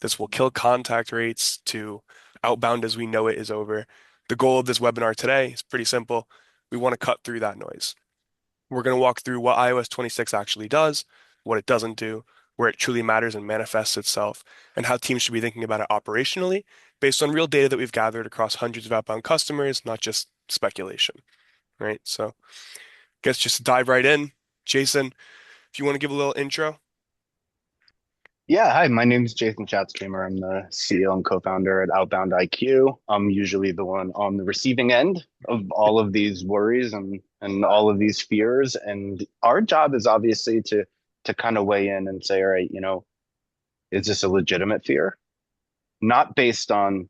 This will kill contact rates to outbound as we know it is over. The goal of this webinar today is pretty simple. We want to cut through that noise. We're going to walk through what iOS 26 actually does, what it doesn't do, where it truly matters and manifests itself, and how teams should be thinking about it operationally based on real data that we've gathered across hundreds of outbound customers, not just speculation, right? So, I guess just to dive right in, Jason, if you want to give a little intro. Yeah, hi, my name is Jason Shatzkamer. I'm the CEO and co-founder at outboundIQ. I'm usually the one on the receiving end of all of these worries and all of these fears. And our job is obviously to kind of weigh in and say, all right, is this a legitimate fear? Not based on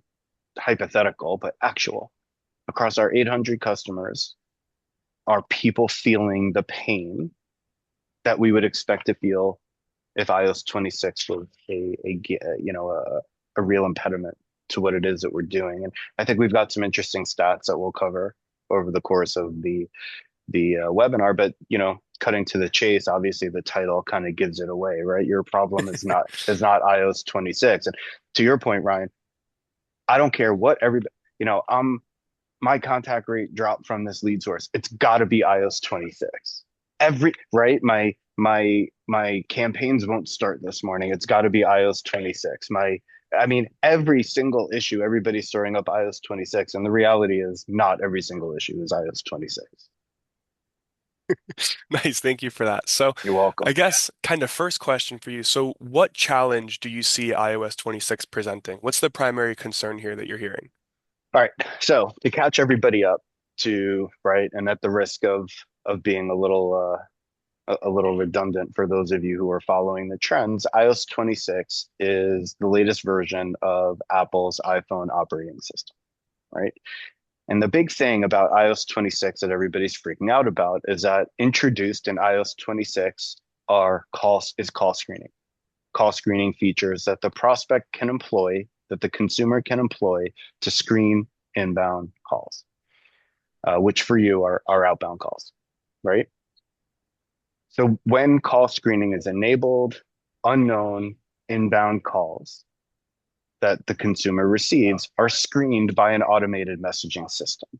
hypothetical, but actual. Across our 800 customers, are people feeling the pain that we would expect to feel if iOS 26 was a real impediment to what it is that we're doing. And I think we've got some interesting stats that we'll cover over the course of the webinar. But cutting to the chase, obviously the title kind of gives it away, right? Your problem is not iOS 26. And to your point, Ryan, I don't care what everybody, my contact rate dropped from this lead source. It's got to be iOS 26. Every right, my campaigns won't start this morning. It's got to be iOS 26. I mean, every single issue, everybody's throwing up iOS 26, and the reality is not every single issue is iOS 26. Nice, thank you for that. So, You're welcome. I guess kind of first question for you. So, what challenge do you see iOS 26 presenting? What's the primary concern here that you're hearing? All right. So to catch everybody up to right, and at the risk of being a little redundant for those of you who are following the trends, iOS 26 is the latest version of Apple's iPhone operating system, right? And the big thing about iOS 26 that everybody's freaking out about is that introduced in iOS 26 is call screening. Call screening features that the prospect can employ, that the consumer can employ to screen inbound calls, which for you are outbound calls, right? So when call screening is enabled, unknown inbound calls that the consumer receives are screened by an automated messaging system,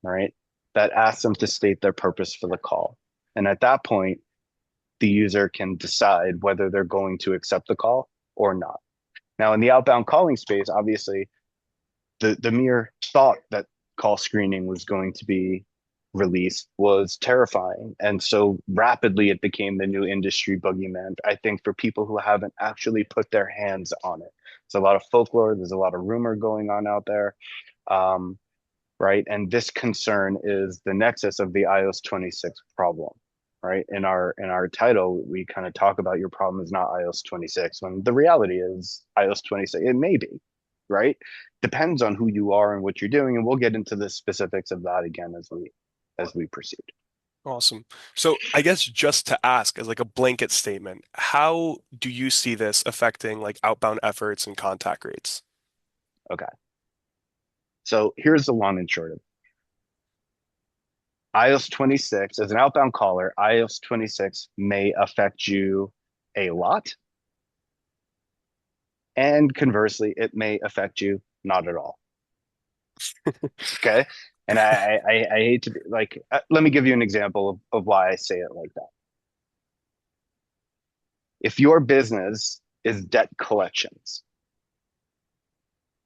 right? That asks them to state their purpose for the call. And at that point, the user can decide whether they're going to accept the call or not. Now, in the outbound calling space, obviously, the mere thought that call screening was going to be released was terrifying. And so rapidly it became the new industry boogeyman, I think, for people who haven't actually put their hands on it. It's a lot of folklore, there's a lot of rumor going on out there. Um, right? And this concern is the nexus of the iOS 26 problem, right? In our title, we kind of talk about your problem is not iOS 26, when the reality is iOS 26. It may be, right? Depends on who you are and what you're doing, and we'll get into the specifics of that again as we proceed. Awesome. So, I guess just to ask as like a blanket statement, how do you see this affecting like outbound efforts and contact rates? Okay. So here's the long and short of it. iOS 26, as an outbound caller, iOS 26 may affect you a lot. And conversely, it may affect you not at all. Okay. And I hate to be like, let me give you an example of why I say it like that. If your business is debt collections,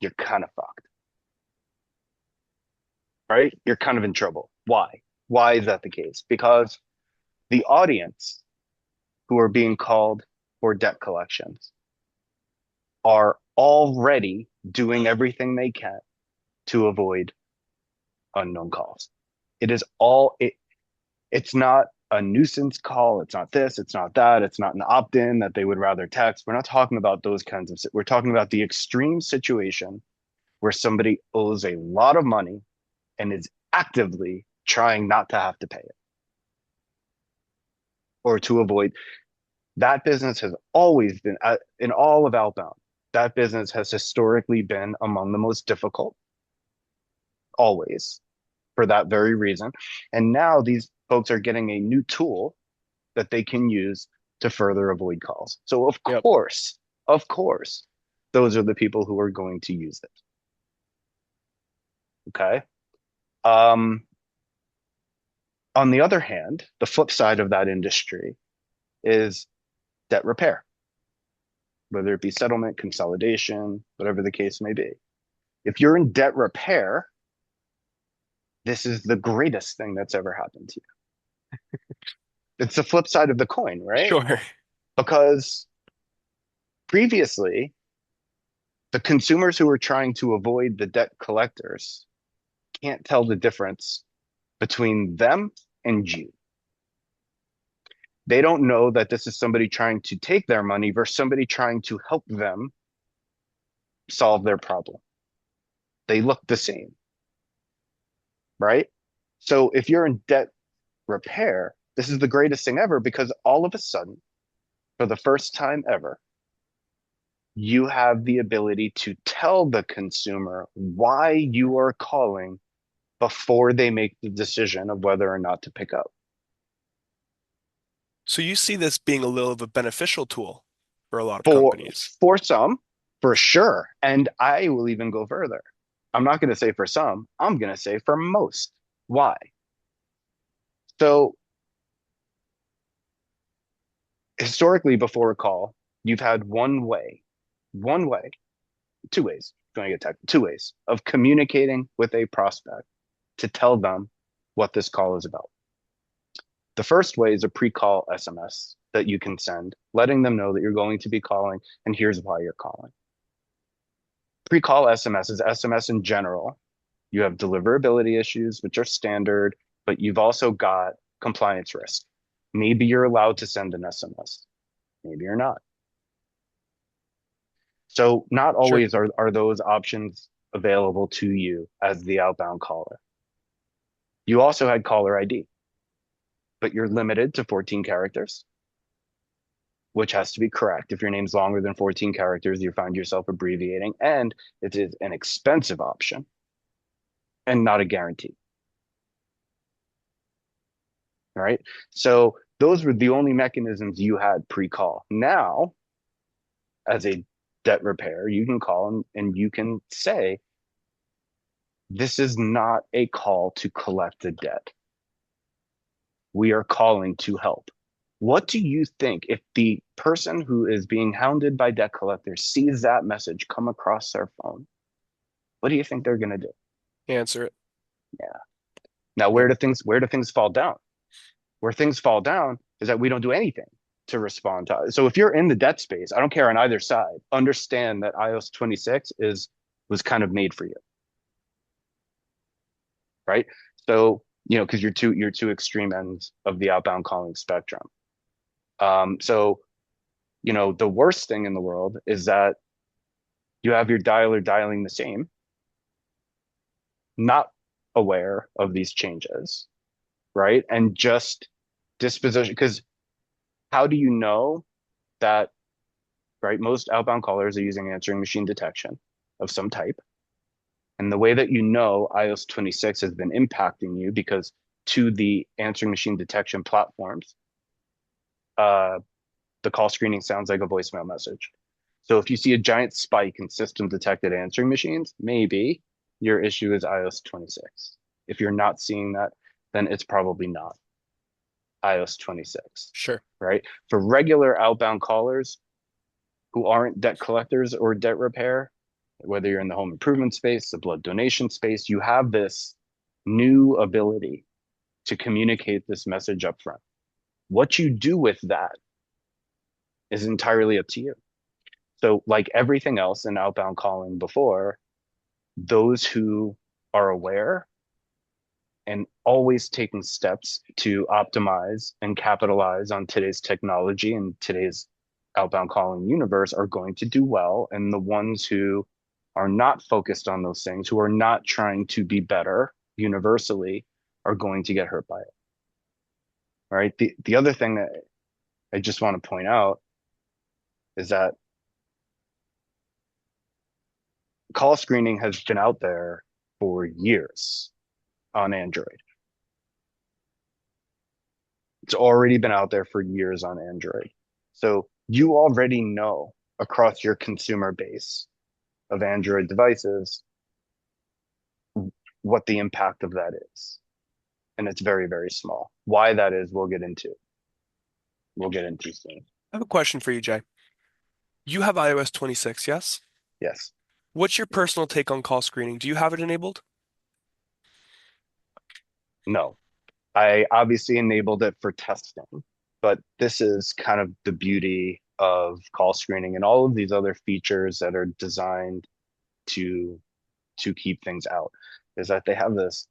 you're kind of fucked, right? You're kind of in trouble. Why? Why is that the case? Because the audience who are being called for debt collections are already doing everything they can to avoid unknown calls. It is all it it's not a nuisance call. It's not this. It's not that. It's not an opt-in that they would rather text. We're not talking about those kinds of. We're talking about the extreme situation where somebody owes a lot of money and is actively trying not to have to pay it or to avoid. That business has always been in all of outbound. That business has historically been among the most difficult, always for that very reason. And now these folks are getting a new tool that they can use to further avoid calls. So Yep. of course, those are the people who are going to use it. Okay. Um, on the other hand, the flip side of that industry is debt repair, whether it be settlement, consolidation, whatever the case may be. If you're in debt repair, this is the greatest thing that's ever happened to you. It's the flip side of the coin, right? Sure. Because previously, the consumers who are trying to avoid the debt collectors can't tell the difference between them and you. They don't know that this is somebody trying to take their money versus somebody trying to help them solve their problem. They look the same, right? So if you're in debt repair, this is the greatest thing ever because all of a sudden, for the first time ever, you have the ability to tell the consumer why you are calling before they make the decision of whether or not to pick up. So you see this being a little of a beneficial tool for a lot of For companies. for some, for sure. And I will even go further. I'm not going to say for some, I'm going to say for most. Why? So historically before a call, you've had one way, two ways, going to get tech, two ways of communicating with a prospect to tell them what this call is about. The first way is a pre-call SMS that you can send, letting them know that you're going to be calling and here's why you're calling. Pre-call SMS is SMS in general. You have deliverability issues, which are standard, but you've also got compliance risk. Maybe you're allowed to send an SMS. Maybe you're not. So not Sure. always are those options available to you as the outbound caller. You also had caller ID, but you're limited to 14 characters, which has to be correct. If your name's longer than 14 characters, you find yourself abbreviating, and it is an expensive option and not a guarantee. All right. So those were the only mechanisms you had pre-call. Now, as a debt repair, you can call and you can say, this is not a call to collect a debt. We are calling to help. What do you think if the person who is being hounded by debt collectors sees that message come across their phone? What do you think they're going to do? Answer it. Yeah. Now, Yep. where do things fall down? Where things fall down is that we don't do anything to respond to. So if you're in the debt space, I don't care on either side, understand that iOS 26 is was kind of made for you, right? So, because you're two extreme ends of the outbound calling spectrum. So, the worst thing in the world is that you have your dialer dialing the same, not aware of these changes, right? And just disposition, because how do you know that, right? Most outbound callers are using answering machine detection of some type. And the way that iOS 26 has been impacting you because to the answering machine detection platforms, uh, the call screening sounds like a voicemail message. So if you see a giant spike in system detected answering machines, maybe your issue is iOS 26. If you're not seeing that, then it's probably not iOS 26, Sure. right? For regular outbound callers who aren't debt collectors or debt repair, whether you're in the home improvement space, the blood donation space, you have this new ability to communicate this message up front. What you do with that is entirely up to you. So, like everything else in outbound calling before, those who are aware and always taking steps to optimize and capitalize on today's technology and today's outbound calling universe are going to do well. And the ones who are not focused on those things, who are not trying to be better universally, are going to get hurt by it. All right. The other thing that I just want to point out is that call screening has been out there for years on Android. It's already been out there for years on Android. So you already know. across your consumer base of Android devices what the impact of that is. And it's very, very small. Why that is, we'll get into. We'll get into soon. I have a question for you, Jay. You have iOS 26, yes? Yes. What's your personal take on call screening? Do you have it enabled? No. I obviously enabled it for testing, but this is kind of the beauty of call screening and all of these other features that are designed to keep things out is that they have this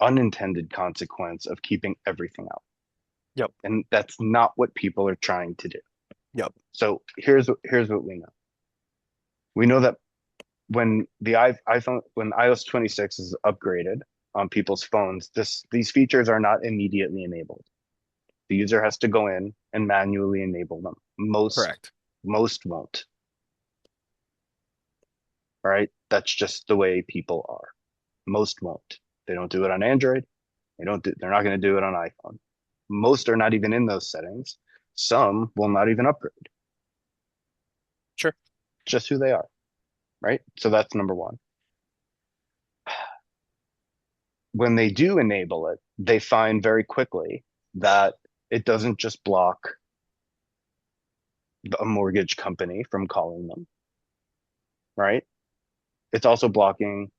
unintended consequence of keeping everything out. Yep. And that's not what people are trying to do. Yep. So here's what we know. We know that when the iPhone when iOS 26 is upgraded on people's phones, these features are not immediately enabled. The user has to go in and manually enable them. Correct. Most won't. All right. That's just the way people are. Most won't. They don't do it on Android. They're not going to do it on iPhone. Most are not even in those settings. Some will not even upgrade. Sure. Just who they are. Right. So that's number one. When they do enable it, they find very quickly that it doesn't just block a mortgage company from calling them, right? It's also blocking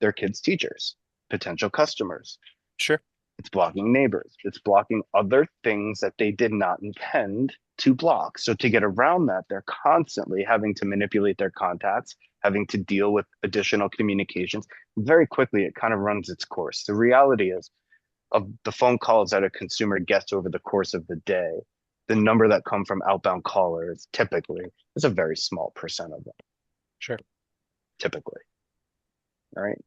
their kids' teachers, potential customers. Sure. It's blocking neighbors. It's blocking other things that they did not intend to block. So to get around that, they're constantly having to manipulate their contacts, having to deal with additional communications. Very quickly, it kind of runs its course. The reality is, of the phone calls that a consumer gets over the course of the day, the number that come from outbound callers typically is a very small percent of them, Sure. typically. All right.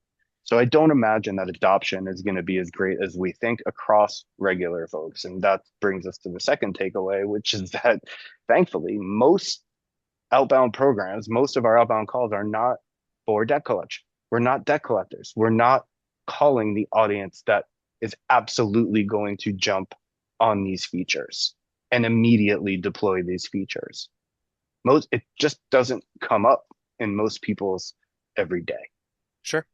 So I don't imagine that adoption is going to be as great as we think across regular folks. And that brings us to the second takeaway, which is that thankfully, most outbound programs, most of our outbound calls are not for debt collection. We're not debt collectors. We're not calling the audience that is absolutely going to jump on these features and immediately deploy these features. It just doesn't come up in most people's everyday. Sure.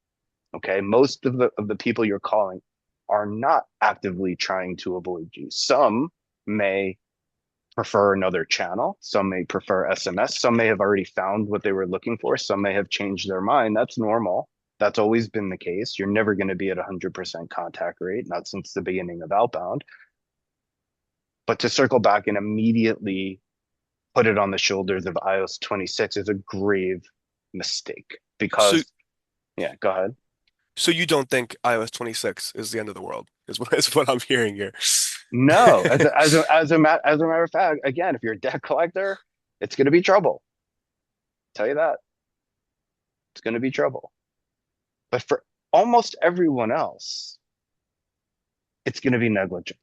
Okay. Most of the people you're calling are not actively trying to avoid you. Some may prefer another channel. Some may prefer SMS. Some may have already found what they were looking for. Some may have changed their mind. That's normal. That's always been the case. You're never going to be at 100% contact rate, not since the beginning of outbound. But to circle back and immediately put it on the shoulders of iOS 26 is a grave mistake So, because, yeah, go ahead. so you don't think iOS 26 is the end of the world, is what I'm hearing here. No, as a matter of fact, again, if you're a debt collector, it's going to be trouble. Tell you that it's going to be trouble. But for almost everyone else, it's going to be negligent.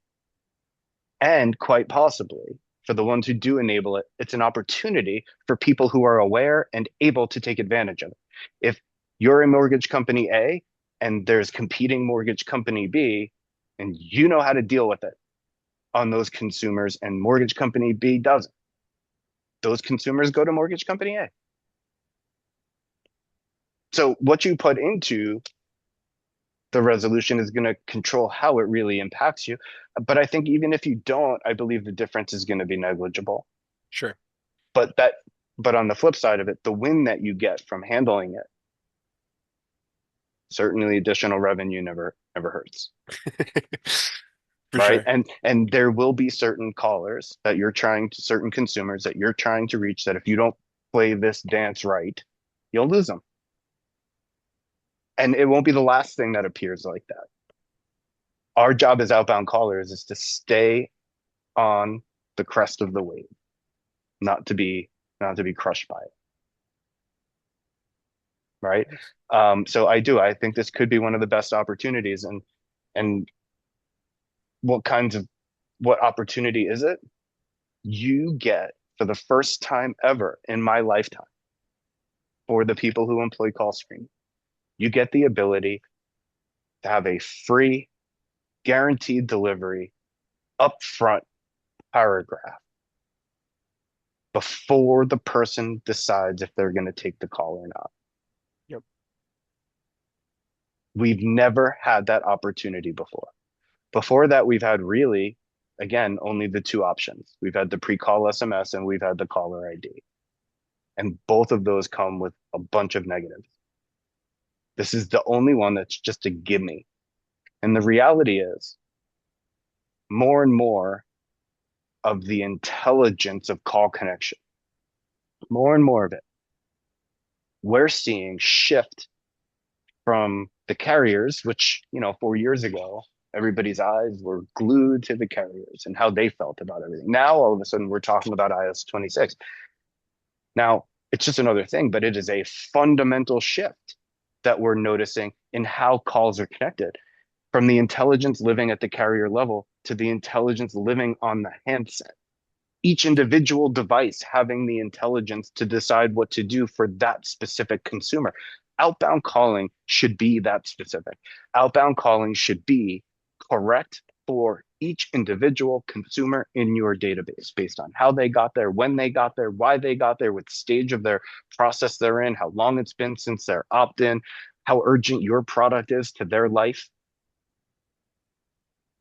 And quite possibly, for the ones who do enable it, it's an opportunity for people who are aware and able to take advantage of it. If you're a mortgage company A and there's competing mortgage company B, and you know how to deal with it on those consumers, and mortgage company B doesn't, those consumers go to mortgage company A. So what you put into the resolution is going to control how it really impacts you. But I think even if you don't, I believe the difference is going to be negligible. Sure. But that, but on the flip side of it, the win that you get from handling it, certainly additional revenue never hurts, For right? sure. And there will be certain callers that you're trying to, certain consumers that you're trying to reach that if you don't play this dance right, you'll lose them. And it won't be the last thing that appears like that. Our job as outbound callers is to stay on the crest of the wave, not to be not to be crushed by it, right? So I think this could be one of the best opportunities. And what opportunity is it? You get for the first time ever in my lifetime for the people who employ call screen, you get the ability to have a free guaranteed delivery upfront paragraph before the person decides if they're going to take the call or not. Yep. We've never had that opportunity before. Before that, we've had really, again, only the two options. We've had the pre-call SMS and we've had the caller ID. And both of those come with a bunch of negatives. This is the only one that's just a gimme. And the reality is, more and more of the intelligence of call connection, more and more of it, we're seeing shift from the carriers, which, 4 years ago, everybody's eyes were glued to the carriers and how they felt about everything. Now, all of a sudden, we're talking about iOS 26. Now, it's just another thing, but it is a fundamental shift that we're noticing in how calls are connected from the intelligence living at the carrier level to the intelligence living on the handset. Each individual device having the intelligence to decide what to do for that specific consumer. Outbound calling should be that specific. Outbound calling should be correct for each individual consumer in your database based on how they got there, when they got there, why they got there, what stage of their process they're in, how long it's been since they're opt-in, how urgent your product is to their life.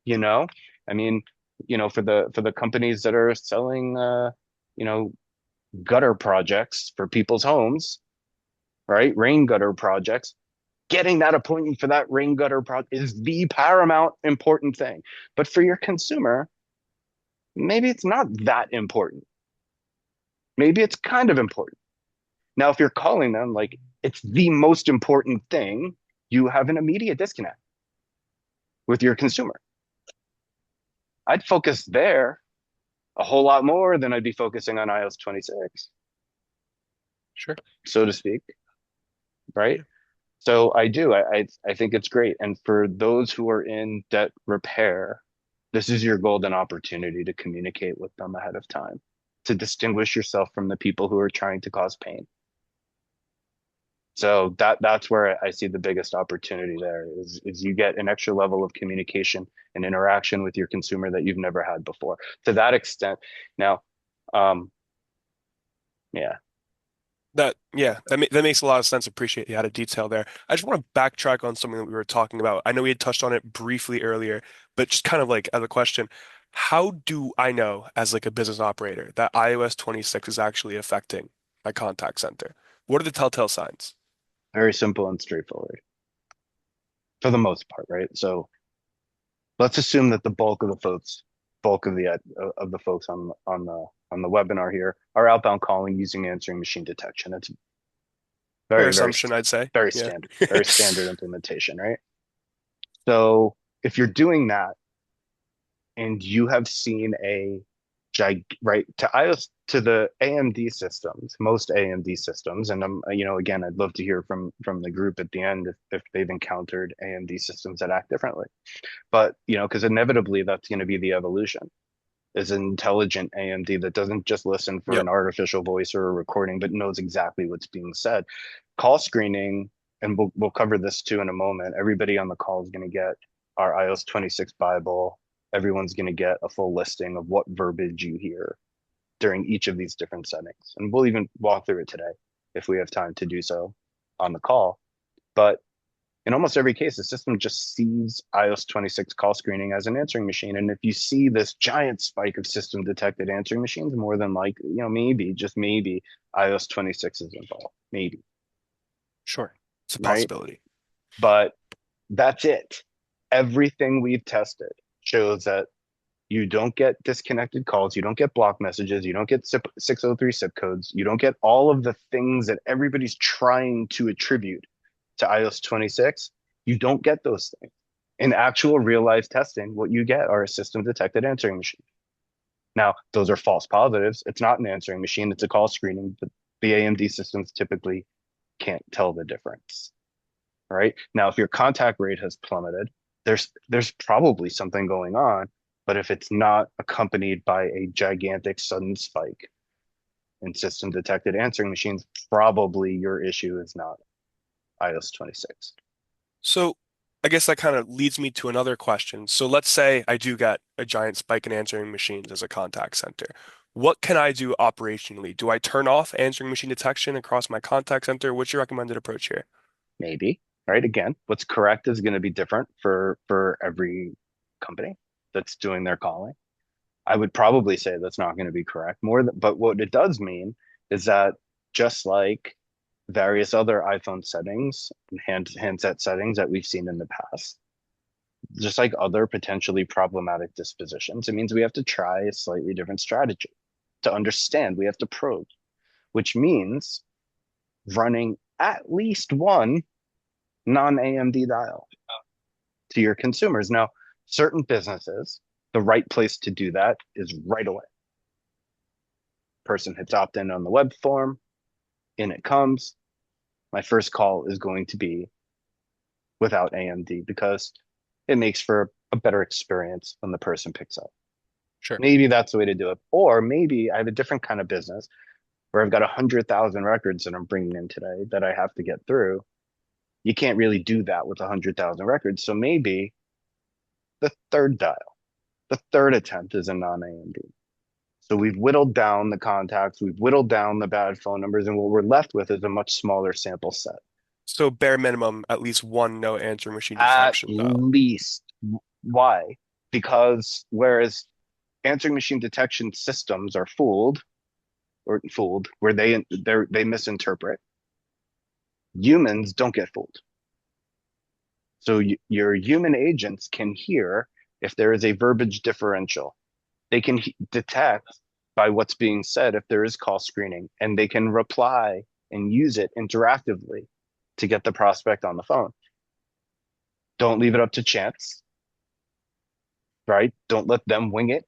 You know, I mean, for the companies that are selling you know, gutter projects for people's homes, right? Rain gutter projects. Getting that appointment for that rain gutter project is the paramount important thing. But for your consumer, maybe it's not that important. Maybe it's kind of important. Now, if you're calling them like it's the most important thing, you have an immediate disconnect with your consumer. I'd focus there a whole lot more than I'd be focusing on iOS 26, Sure. so to speak, right? Yeah. So I do. I think it's great. And for those who are in debt repair, this is your golden opportunity to communicate with them ahead of time, to distinguish yourself from the people who are trying to cause pain. So that's where I see the biggest opportunity there is you get an extra level of communication and interaction with your consumer that you've never had before. To that extent, now, um, yeah, That makes a lot of sense. Appreciate the added detail there. I just want to backtrack on something that we were talking about. I know we had touched on it briefly earlier, but just kind of like as a question, how do I know as like a business operator that iOS 26 is actually affecting my contact center? What are the telltale signs? very simple and straightforward for the most part, right? So let's assume that the bulk of the folks on the webinar here are outbound calling using answering machine detection. It's Fair very, assumption, I'd say. Yeah. very standard implementation, right? So if you're doing that and you have seen right to iOS to the AMD systems, most AMD systems, and again, I'd love to hear from the group at the end if they've encountered AMD systems that act differently. But because inevitably that's going to be the evolution is an intelligent AMD that doesn't just listen for Yep. an artificial voice or a recording, but knows exactly what's being said. Call screening, and we'll cover this too in a moment. Everybody on the call is going to get our iOS 26 Bible. Everyone's going to get a full listing of what verbiage you hear during each of these different settings. And we'll even walk through it today if we have time to do so on the call. But in almost every case, the system just sees iOS 26 call screening as an answering machine. And if you see this giant spike of system detected answering machines, more than likely, maybe, just maybe, iOS 26 is involved. Maybe, Sure. It's a right? possibility. But that's it. Everything we've tested shows that you don't get disconnected calls, you don't get block messages, you don't get 603 zip codes, you don't get all of the things that everybody's trying to attribute to iOS 26. You don't get those things. In actual real life testing, what you get are a system detected answering machine. Now, those are false positives. It's not an answering machine, it's a call screening. But the AMD systems typically can't tell the difference. Right now, if your contact rate has plummeted, there's probably something going on. But if it's not accompanied by a gigantic sudden spike in system detected answering machines, probably your issue is not iOS 26. So I guess that kind of leads me to another question. So let's say I do get a giant spike in answering machines as a contact center. What can I do operationally? Do I turn off answering machine detection across my contact center? What's your recommended approach here? Maybe, right? Again, what's correct is going to be different for every company that's doing their calling. I would probably say that's not going to be correct but what it does mean is that just like various other iPhone settings and handset settings that we've seen in the past, just like other potentially problematic dispositions, it means we have to try a slightly different strategy to understand. We have to probe, which means running at least one non-AMD dial to your consumers. Now, certain businesses, the right place to do that is right away. Person hits opt in on the web form, in it comes. My first call is going to be without AMD because it makes for a better experience when the person picks up. Sure. Maybe that's the way to do it. Or maybe I have a different kind of business where I've got 100,000 records that I'm bringing in today that I have to get through. You can't really do that with 100,000 records. So maybe the third dial, the third attempt is a non-AMD. So we've whittled down the contacts, we've whittled down the bad phone numbers, and what we're left with is a much smaller sample set. So bare minimum, at least one no answering machine At detection dial. least. Why? Because whereas answering machine detection systems are fooled, where they misinterpret, humans don't get fooled. So your human agents can hear if there is a verbiage differential. They can detect by what's being said if there is call screening, and they can reply and use it interactively to get the prospect on the phone. Don't leave it up to chance, right? Don't let them wing it.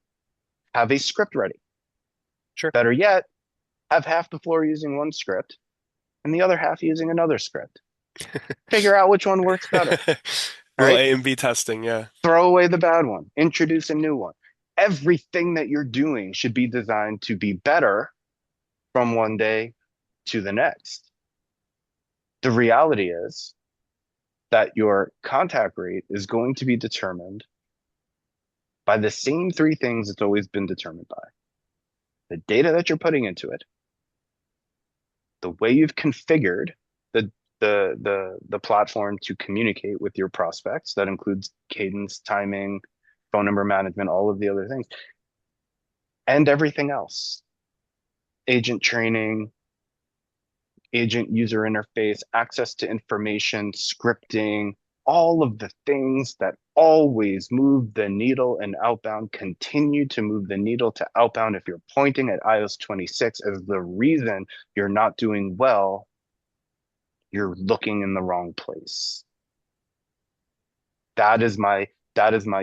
Have a script ready. Sure. Better yet, have half the floor using one script and the other half using another script. Figure out which one works better. All Little right. A and B testing, yeah. Throw away the bad one, introduce a new one. Everything that you're doing should be designed to be better from one day to the next. The reality is that your contact rate is going to be determined by the same three things it's always been determined by: the data that you're putting into it, the way you've configured the the platform to communicate with your prospects. That includes cadence, timing, phone number management, all of the other things, and everything else. Agent training, agent user interface, access to information, scripting, all of the things that always move the needle in outbound continue to move the needle to outbound. If you're pointing at iOS 26 as the reason you're not doing well, you're looking in the wrong place. That is my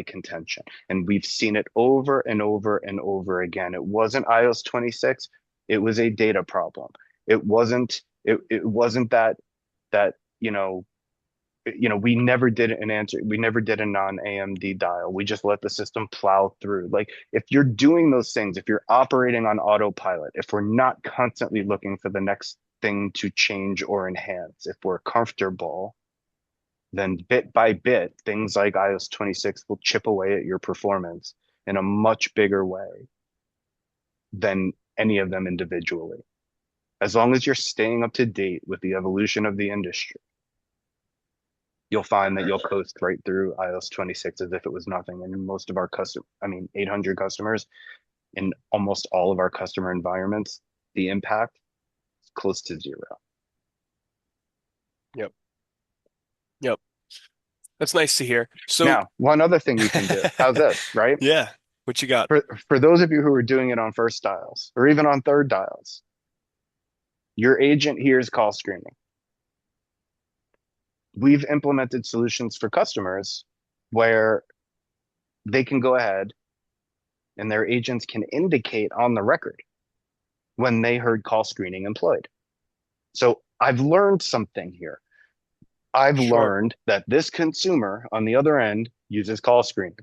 contention. And we've seen it over and over and over again. It wasn't iOS 26, it was a data problem. It wasn't that, we never did an answer, we never did a non-AMD dial. We just let the system plow through. Like if you're doing those things, if you're operating on autopilot, if we're not constantly looking for the next thing to change or enhance, if we're comfortable, then bit by bit, things like iOS 26 will chip away at your performance in a much bigger way than any of them individually. As long as you're staying up to date with the evolution of the industry, you'll find that you'll coast right through iOS 26 as if it was nothing. And most of our 800 customers in almost all of our customer environments, the impact is close to zero. Yep. Yep. That's nice to hear. So, Now, one other thing you can do. How's this, right? yeah, what you got? For those of you who are doing it on first dials or even on third dials, your agent hears call screening. We've implemented solutions for customers where they can go ahead and their agents can indicate on the record when they heard call screening employed. So I've learned something here. I've Sure. learned that this consumer on the other end uses call screening.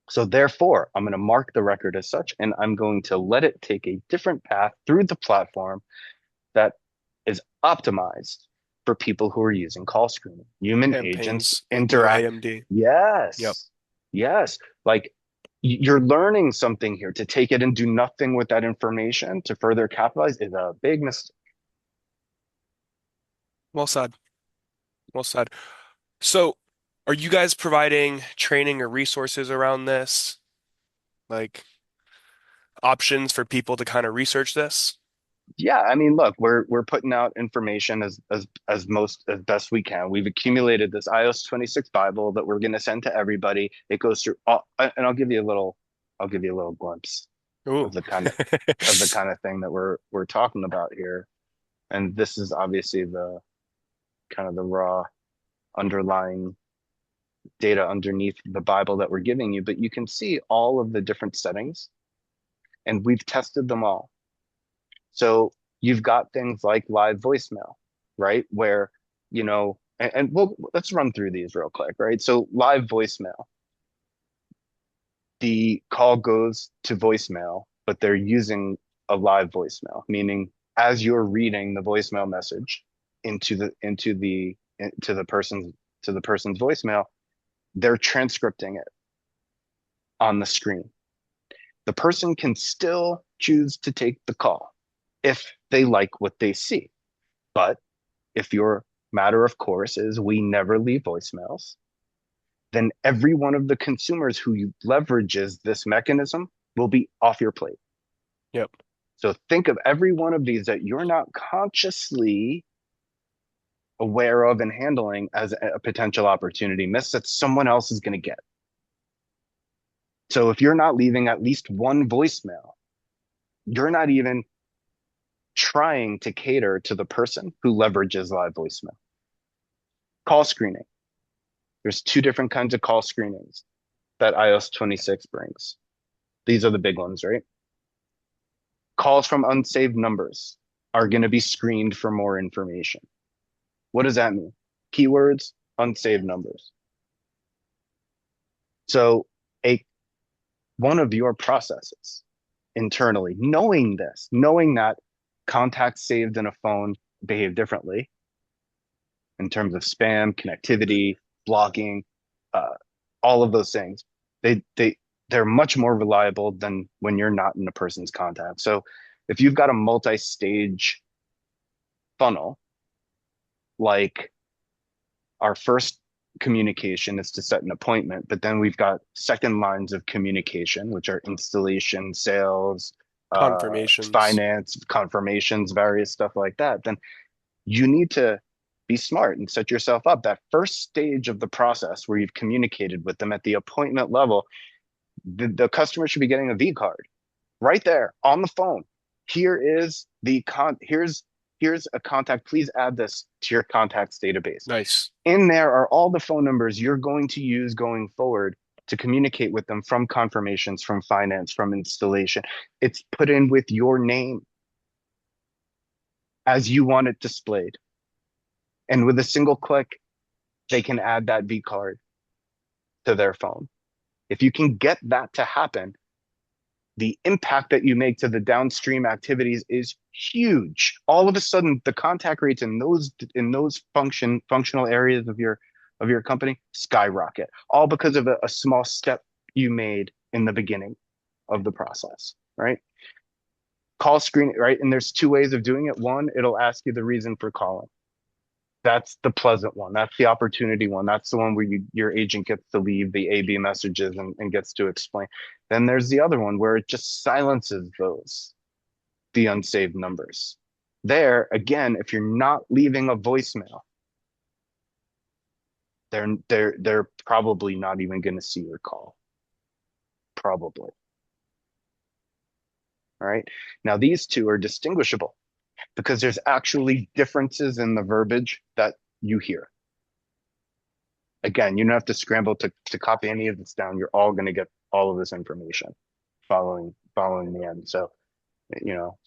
So therefore, I'm going to mark the record as such, and I'm going to let it take a different path through the platform that is optimized for people who are using call screening. Human agents Campaigns with no interact. AMD. Yep. Yes. Yes. Like You're learning something here. To take it and do nothing with that information to further capitalize is a big mistake. Well said. Well said. So, are you guys providing training or resources around this? Like options for people to kind of research this? Yeah, I mean, look, we're putting out information as best we can. We've accumulated this iOS 26 Bible that we're going to send to everybody. It goes through all, and I'll give you a little glimpse of Ooh. the kind of thing that we're talking about here. And this is obviously the kind of the raw underlying data underneath the Bible that we're giving you, but you can see all of the different settings, and we've tested them all. So you've got things like live voicemail, right? Where, and let's run through these real quick, right? So live voicemail, the call goes to voicemail, but they're using a live voicemail, meaning as you're reading the voicemail message into the person's voicemail, they're transcripting it on the screen. The person can still choose to take the call if they like what they see. But if your matter of course is we never leave voicemails, then every one of the consumers who leverages this mechanism will be off your plate. Yep. So think of every one of these that you're not consciously aware of and handling as a potential opportunity miss that someone else is going to get. So if you're not leaving at least one voicemail, you're not even trying to cater to the person who leverages live voicemail. Call screening. There's two different kinds of call screenings that iOS 26 brings. These are the big ones, right? Calls from unsaved numbers are going to be screened for more information. What does that mean? Keywords, unsaved numbers. So a one of your processes internally, knowing that contacts saved in a phone behave differently in terms of spam, connectivity, blocking, uh, all of those things. They're much more reliable than when you're not in a person's contact. So if you've got a multi-stage funnel, like our first communication is to set an appointment, but then we've got second lines of communication, which are installation, sales, Confirmations. finance, confirmations, various stuff like that, then you need to be smart and set yourself up. That first stage of the process where you've communicated with them at the appointment level, the customer should be getting a V card right there on the phone. Here is the here's a contact. Please add this to your contacts database. Nice. In there are all the phone numbers you're going to use going forward to communicate with them, from confirmations, from finance, from installation. It's put in with your name as you want it displayed. And with a single click, they can add that V card to their phone. If you can get that to happen, the impact that you make to the downstream activities is huge. All of a sudden, the contact rates in those functional areas of your company skyrocket, all because of a small step you made in the beginning of the process, right? Call screening, right? And there's two ways of doing it. One, it'll ask you the reason for calling. That's the pleasant one. That's the opportunity one. That's the one where your agent gets to leave the A/B messages and gets to explain. Then there's the other one where it just silences the unsaved numbers. There, again, if you're not leaving a voicemail, they're probably not even going to see your call. Probably. All right. Now these two are distinguishable because there's actually differences in the verbiage that you hear. Again, you don't have to scramble to copy any of this down. You're all going to get all of this information following the end. So, you know,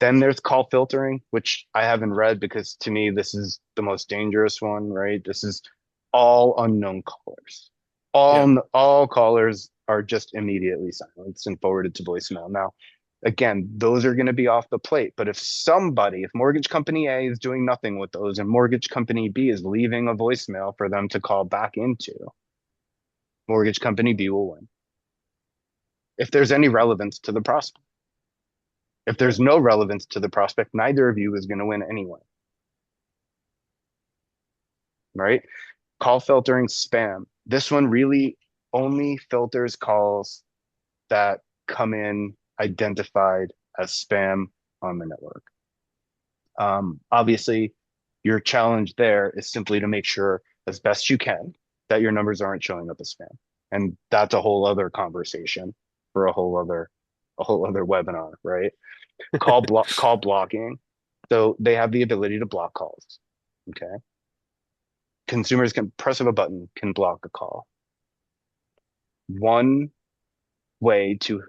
then there's call filtering, which I haven't read because to me this is the most dangerous one, right? This is all unknown callers. Yeah. All callers are just immediately silenced and forwarded to voicemail. Now, again, those are going to be off the plate. But if mortgage company A is doing nothing with those and mortgage company B is leaving a voicemail for them to call back into, Mortgage company B will win. If there's any relevance to the prospect. If there's no relevance to the prospect, neither of you is going to win anyway, right? Call filtering spam. This one really only filters calls that come in identified as spam on the network. Obviously, your challenge there is simply to make sure as best you can that your numbers aren't showing up as spam. And that's a whole other conversation for a whole other webinar, right? Call blocking. So they have the ability to block calls. Okay. Consumers can press of a button can block a call. One way to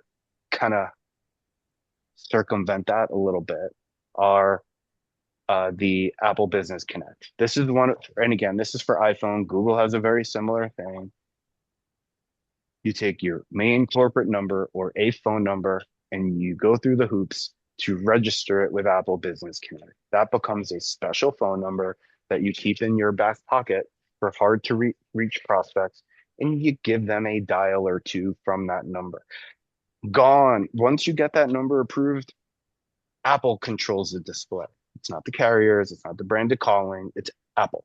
kind of circumvent that a little bit are the Apple Business Connect. This is one, and again, this is for iPhone. Google has a very similar thing. You take your main corporate number or a phone number and you go through the hoops to register it with Apple Business Connect. That becomes a special phone number that you keep in your back pocket for hard to reach prospects, and you give them a dial or two from that number. Gone. Once you get that number approved, Apple controls the display. It's not the carriers, it's not the branded calling, it's Apple,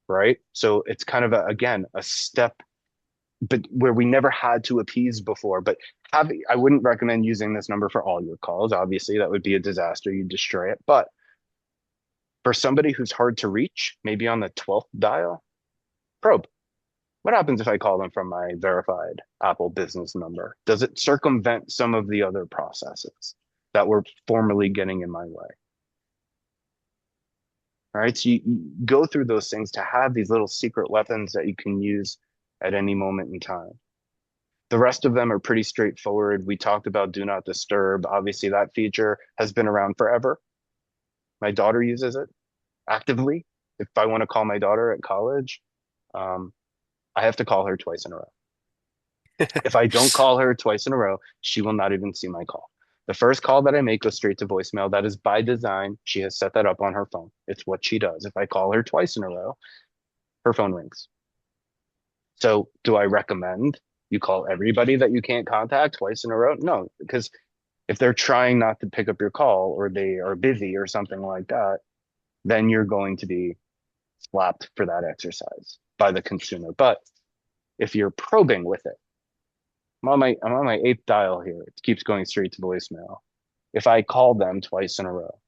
right? So it's kind of again a step, but where we never had to appease before. But I wouldn't recommend using this number for all your calls. Obviously, that would be a disaster. You'd destroy it. But for somebody who's hard to reach, maybe on the 12th dial, probe. What happens if I call them from my verified Apple business number? Does it circumvent some of the other processes that were formerly getting in my way? All right. So you go through those things to have these little secret weapons that you can use at any moment in time. The rest of them are pretty straightforward. We talked about do not disturb. Obviously, that feature has been around forever. My daughter uses it actively. If I want to call my daughter at college, um, I have to call her twice in a row. If I don't call her twice in a row, she will not even see my call. The first call that I make goes straight to voicemail. That is by design. She has set that up on her phone. It's what she does. If I call her twice in a row, her phone rings. So, do I recommend you call everybody that you can't contact twice in a row? No, because if they're trying not to pick up your call or they are busy or something like that, then you're going to be slapped for that exercise by the consumer. But if you're probing with it, I'm on my eighth dial here. It keeps going straight to voicemail. If I call them twice in a row,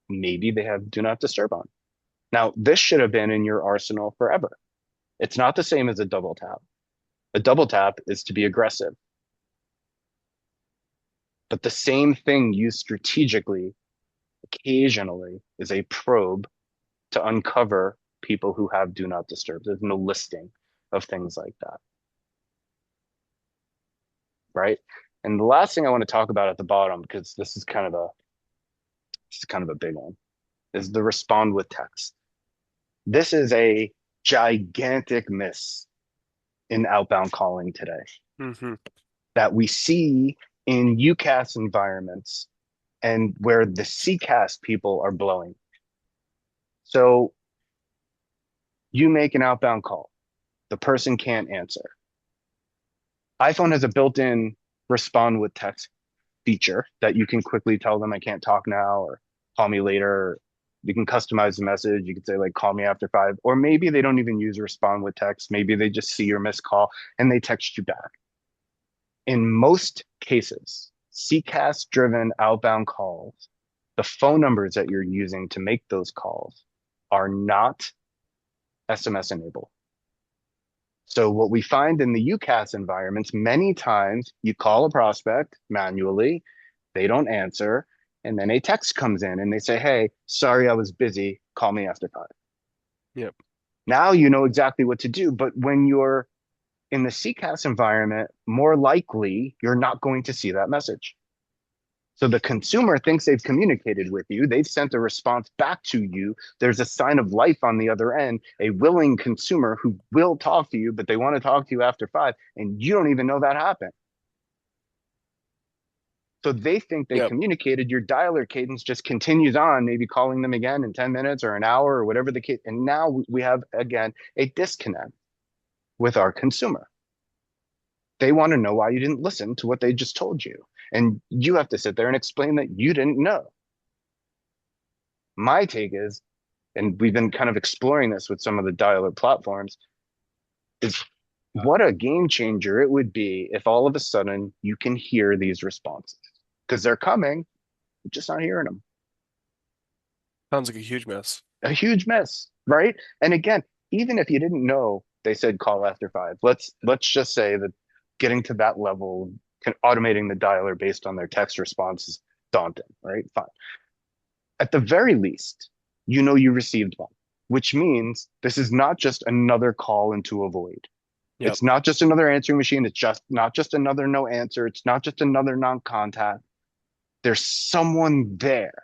maybe they have do not disturb on. Now, this should have been in your arsenal forever. It's not the same as a double tap. A double tap is to be aggressive. But the same thing used strategically occasionally is a probe to uncover people who have do not disturb. There's no listing of things like that, right? And the last thing I want to talk about at the bottom, because this is kind of a big one, is the respond with text. This is a gigantic miss in outbound calling today hmm that we see in UCAS environments and where the CCAS people are blowing. So you make an outbound call, the person can't answer. iPhone has a built-in respond with text feature that you can quickly tell them I can't talk now or call me later. You can customize the message. You can say like call me after 5, or maybe they don't even use respond with text. Maybe they just see your missed call and they text you back. In most cases, CCAS driven outbound calls, the phone numbers that you're using to make those calls are not SMS enabled. So what we find in the UCAS environments, many times you call a prospect manually, they don't answer, and then a text comes in and they say, "Hey, sorry, I was busy. Call me after 5." Yep. Now you know exactly what to do. But when you're in the CCAS environment, more likely you're not going to see that message. So the consumer thinks they've communicated with you. They've sent a response back to you. There's a sign of life on the other end, a willing consumer who will talk to you, but they want to talk to you after 5, and you don't even know that happened. So they think they Yep. communicated. Your dialer cadence just continues on, maybe calling them again in 10 minutes or an hour or whatever the case. And now we have, again, a disconnect with our consumer. They want to know why you didn't listen to what they just told you. And you have to sit there and explain that you didn't know. My take is, and we've been kind of exploring this with some of the dialer platforms, is what a game changer it would be if all of a sudden you can hear these responses because they're coming, you're just not hearing them. Sounds like a huge mess. A huge mess, right? And again, even if you didn't know they said call after five, let's just say that getting to that level, automating the dialer based on their text response is daunting, right? Fine. At the very least, you know you received one, which means this is not just another call into a void. Yep. It's not just another answering machine. It's just not just another no answer. It's not just another non-contact. There's someone there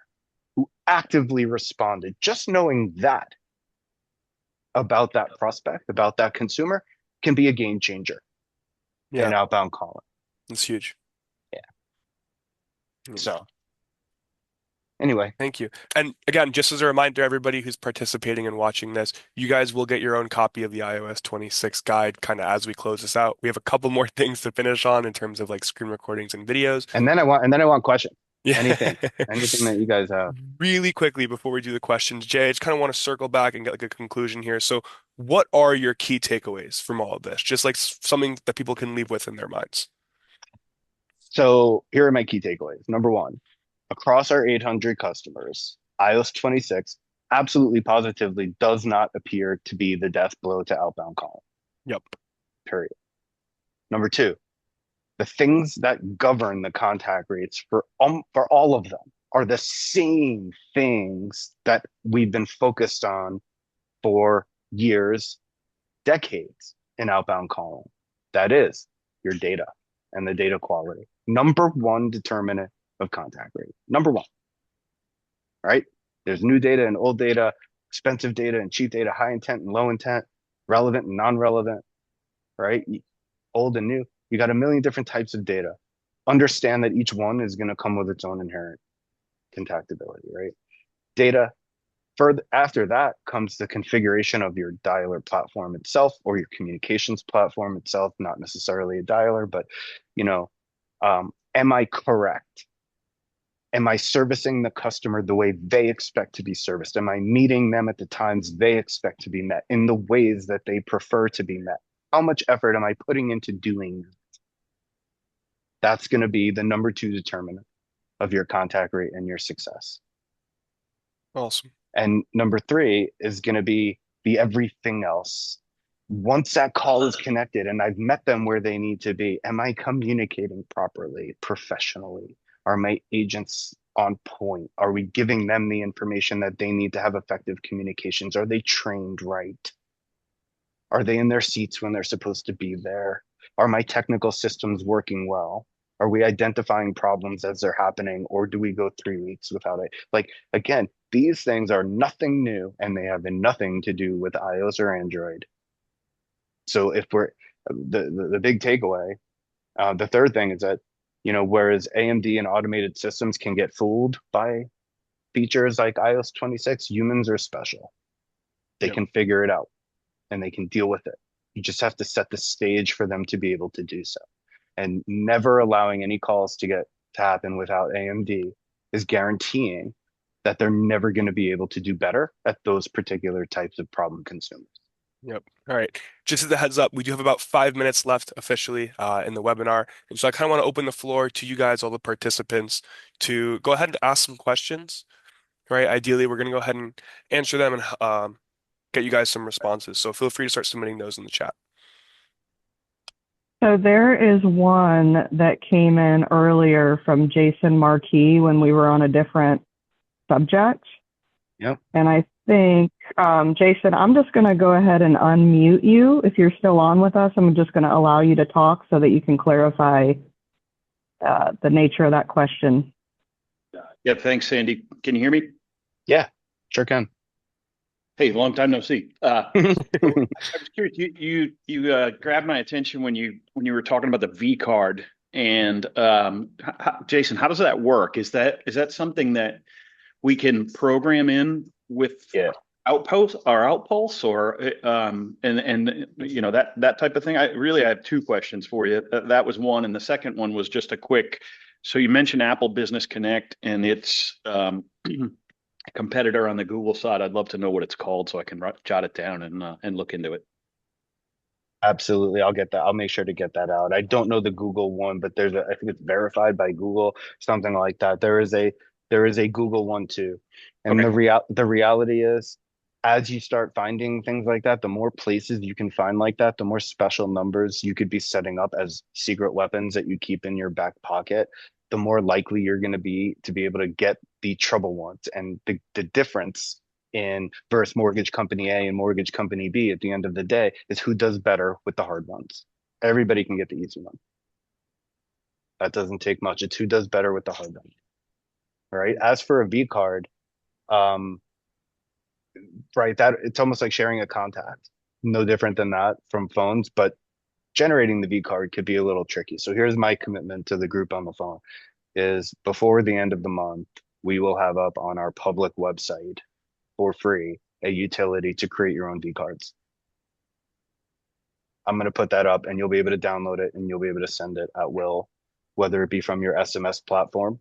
who actively responded. Just knowing that about that prospect, about that consumer, can be a game changer in Yeah. outbound calling. It's huge. Yeah. Huge. So anyway, Thank you. And again, just as a reminder, everybody who's participating and watching this, you guys will get your own copy of the iOS 26 guide kind of as we close this out. We have a couple more things to finish on in terms of like screen recordings and videos. and then I want questions. Yeah. Anything that you guys have. Really quickly before we do the questions, Jay, I just kind of want to circle back and get like a conclusion here. So, what are your key takeaways from all of this? Just like something that people can leave with in their minds. So here are my key takeaways. Number one, across our 800 customers, iOS 26 absolutely positively does not appear to be the death blow to outbound calling, Yep. period. Number two, the things that govern the contact rates for all of them are the same things that we've been focused on for years, decades in outbound calling. That is your data and the data quality. Number one determinant of contact rate. Number one, right? There's new data and old data, expensive data and cheap data, high intent and low intent, relevant and non-relevant, right? Old and new. You got a million different types of data. Understand that each one is going to come with its own inherent contactability, right? Data. Further after that comes the configuration of your dialer platform itself or your communications platform itself, not necessarily a dialer, but you know, am I correct? Am I servicing the customer the way they expect to be serviced? Am I meeting them at the times they expect to be met in the ways that they prefer to be met? How much effort am I putting into doing that? That's going to be the number two determinant of your contact rate and your success. Awesome. And number three is going to be the everything else. Once that call is connected and I've met them where they need to be, am I communicating properly, professionally? Are my agents on point? Are we giving them the information that they need to have effective communications? Are they trained right? Are they in their seats when they're supposed to be there? Are my technical systems working well? Are we identifying problems as they're happening, or do we go 3 weeks without it? Like, again, these things are nothing new and they have nothing to do with iOS or Android. So if we're the big takeaway, the third thing is that, whereas AMD and automated systems can get fooled by features like iOS 26, humans are special. They Yep. can figure it out and they can deal with it. You just have to set the stage for them to be able to do so. And never allowing any calls to happen without AMD is guaranteeing that they're never going to be able to do better at those particular types of problem consumers. Yep. All right. Just as a heads up, we do have about 5 minutes left officially in the webinar. And so I kind of want to open the floor to you guys, all the participants, to go ahead and ask some questions, right? Ideally, we're going to go ahead and answer them and get you guys some responses. So feel free to start submitting those in the chat. So there is one that came in earlier from Jason Marquis when we were on a different subject. Yep. And I think, Jason, I'm just going to go ahead and unmute you. If you're still on with us, I'm just going to allow you to talk so that you can clarify the nature of that question. Yeah, thanks, Sandy. Can you hear me? Yeah, sure can. Hey, long time no see. So I was curious. You grabbed my attention when you were talking about the V card And Jason, how does that work? Is that something that we can program in with Yeah, Outpost or Outpulse or and that type of thing? I have two questions for you. That was one, and the second one was just a quick. So you mentioned Apple Business Connect and its competitor on the Google side. I'd love to know what it's called so I can jot it down and look into it. absolutely. I'll get that. I'll make sure to get that out. I don't know the Google one, but I think it's verified by Google, something like that. There is a Google one too. And Okay. the reality is, as you start finding things like that, the more places you can find like that, the more special numbers you could be setting up as secret weapons that you keep in your back pocket, the more likely you're going to be able to get the trouble ones. And the difference in versus mortgage company A and mortgage company B at the end of the day is who does better with the hard ones. Everybody can get the easy one. That doesn't take much. It's who does better with the hard one. Right. As for a V card, um, right, that it's almost like sharing a contact. No different than that from phones, but generating the V card could be a little tricky. So here's my commitment to the group on the phone is before the end of the month, we will have up on our public website for free a utility to create your own V cards. I'm going to put that up and you'll be able to download it and you'll be able to send it at will, whether it be from your SMS platform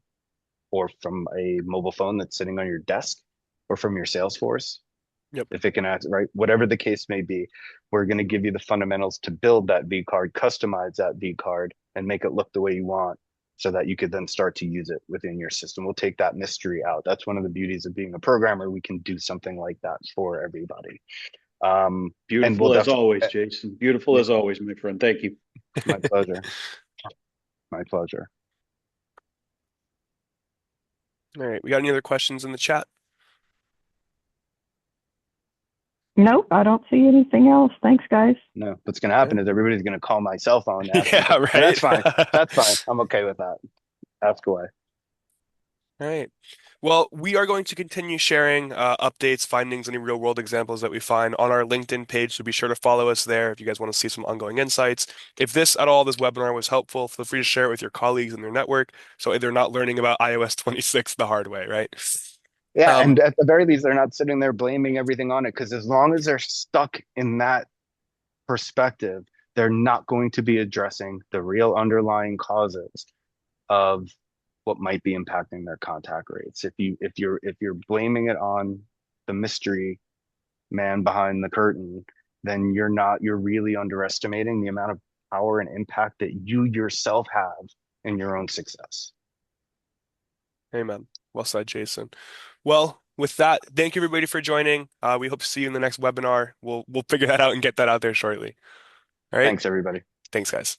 or from a mobile phone that's sitting on your desk or from your Salesforce. Yep. If it can act right, whatever the case may be, we're going to give you the fundamentals to build that V card, customize that V card, and make it look the way you want so that you could then start to use it within your system. We'll take that mystery out. That's one of the beauties of being a programmer. We can do something like that for everybody. And we'll Beautiful as definitely, always, Jason. Beautiful as always, my friend. Thank you. my pleasure. My pleasure. All right. We got any other questions in the chat? Nope, I don't see anything else. Thanks, guys. No, what's going to happen is everybody's going to call my cell phone and ask me, Yeah, and that's right. fine. That's fine. I'm okay with that. Ask away. All right. Well, we are going to continue sharing updates, findings, any real world examples that we find on our LinkedIn page. So be sure to follow us there if you guys want to see some ongoing insights. If this at all, this webinar was helpful, feel free to share it with your colleagues in their network so they're not learning about iOS 26 the hard way, right? Yeah, Um, and at the very least, they're not sitting there blaming everything on it because as long as they're stuck in that perspective, they're not going to be addressing the real underlying causes of what might be impacting their contact rates. If you're blaming it on the mystery man behind the curtain, then you're really underestimating the amount of power and impact that you yourself have in your own success. Amen. Well said, Jason. Well, with that, thank you everybody for joining. We hope to see you in the next webinar. We'll figure that out and get that out there shortly. All right. Thanks, everybody. Thanks, guys.